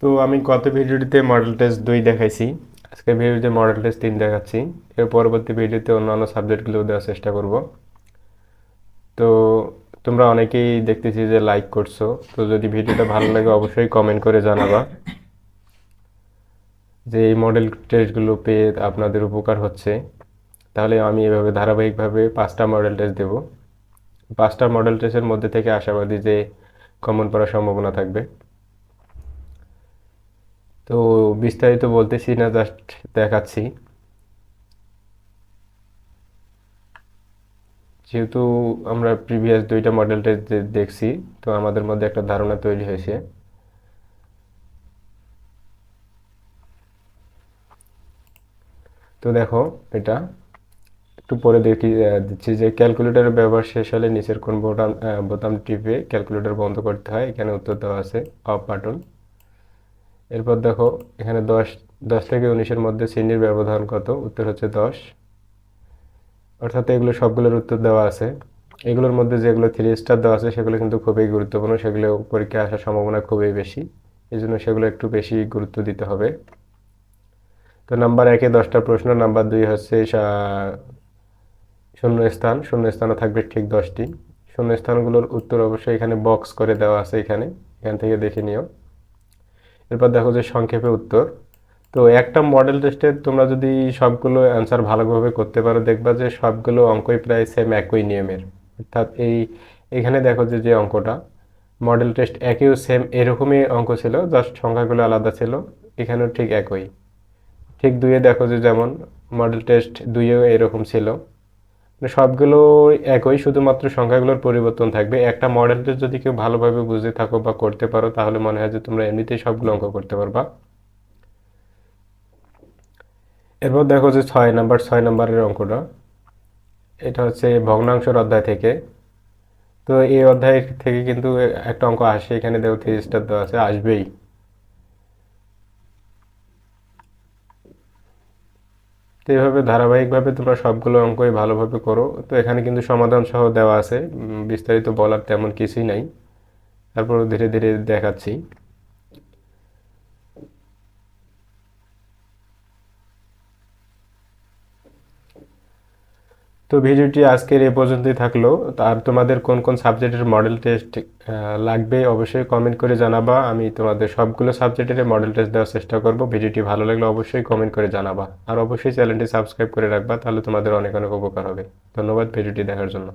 তো আমি গত ভিডিওটিতে মডেল টেস্ট 2 দেখাইছি, আজকের ভিডিওতে মডেল টেস্ট 3 দেখাচ্ছি। এর পরবর্তী ভিডিওতে অন্যান্য সাবজেক্টগুলো দেওয়ার চেষ্টা করব। তো তোমরা অনেকেই দেখতেছি যে লাইক করছো, তো যদি ভিডিওটা ভালো লাগে অবশ্যই কমেন্ট করে জানাবা যে এই মডেল টেস্টগুলো পেয়ে আপনাদের উপকার হচ্ছে। তাহলে আমি এভাবে ধারাবাহিকভাবে 5টা মডেল টেস্ট দেব। 5টা মডেল টেস্টের মধ্যে থেকে আশাবাদী যে কমন পড়ার সম্ভাবনা থাকবে। তো বিস্তারিত বলতেছি না, জাস্ট দেখাচ্ছি। যেহেতু আমরা প্রিভিয়াস 2টা মডেল টেস্ট দেখছি, তো আমাদের মধ্যে একটা ধারণা তৈরি হয়েছে। তো দেখো, এটা একটু পরে দিচ্ছি যে ক্যালকুলেটরের ব্যবহার শেষ হলে নিচের কোন বোতাম টিপে ক্যালকুলেটর বন্ধ করতে হয়। এখানে উত্তর দেওয়া আছে অফ বাটন। এরপর দেখো এখানে 10 থেকে 19-এর মধ্যে শ্রেণীর ব্যবধান কত? উত্তর হচ্ছে 10। অর্থাৎ এগুলো সবগুলোর উত্তর দেওয়া আছে। এগুলোর মধ্যে যেগুলো 3 স্টার দেওয়া আছে সেগুলো কিন্তু খুবই গুরুত্বপূর্ণ, সেগুলো পরীক্ষায় আসার সম্ভাবনা খুবই বেশি, এই জন্য সেগুলো একটু বেশি গুরুত্ব দিতে হবে। তো নাম্বার 1-এ 10টা প্রশ্ন, নাম্বার 2 হচ্ছে শূন্যস্থানও থাকবে ঠিক 10টি। শূন্যস্থানগুলোর উত্তর অবশ্যই এখানে বক্স করে দেওয়া আছে, এখান থেকে দেখে নিও। এরপর দেখো যে সংক্ষেপে উত্তর। তো একটা মডেল টেস্টে তোমরা যদি সবগুলো অ্যান্সার ভালোভাবে করতে পারো, দেখবা যে সবগুলো অঙ্কই প্রায় সেম একই নিয়মের। অর্থাৎ এখানে দেখো যে অঙ্কটা মডেল টেস্ট একেও সেম এরকমই অঙ্ক ছিল, জাস্ট সংখ্যাগুলো আলাদা ছিল। এখানেও ঠিক একই। ঠিক 2-এ দেখো যে যেমন মডেল টেস্ট 2-এও এরকম ছিল, মানে সবগুলো একই, শুধুমাত্র সংখ্যাগুলোর পরিবর্তন থাকবে। একটা মডেল টেস্ট যদি কেউ ভালোভাবে বুঝে থাকো বা করতে পারো, তাহলে মনে হয় যে তোমরা এমনিতেই সবগুলো অঙ্ক করতে পারবা। এরপর দেখো যে 6 নাম্বারের অঙ্কটা, এটা হচ্ছে ভগ্নাংশের অধ্যায় থেকে। তো এই অধ্যায় থেকে কিন্তু একটা অঙ্ক আসে, এখানে দেখো 3 স্টার দেওয়া আছে, আসবেই। তো এইভাবে ধারাবাহিকভাবে তোমরা সবগুলো অঙ্কই ভালোভাবে করো। তো এখানে কিন্তু সমাধান সহ দেওয়া আছে, বিস্তারিত বলার তেমন কিছুই নাই, তারপর ধীরে ধীরে দেখাচ্ছি। তো ভিডিওটি আজকের এ পর্যন্তই থাকলো। আর তোমাদের কোন কোন সাবজেক্টের মডেল টেস্ট লাগবে অবশ্যই কমেন্ট করে জানাবা। আমি তোমাদের সবগুলো সাবজেক্টের মডেল টেস্ট দেওয়ার চেষ্টা করব। ভিডিওটি ভালো লাগলে অবশ্যই কমেন্ট করে জানাবা, আর অবশ্যই চ্যানেলটি সাবস্ক্রাইব করে রাখবা, তাহলে তোমাদের অনেক অনেক উপকার হবে। ধন্যবাদ ভিডিওটি দেখার জন্য।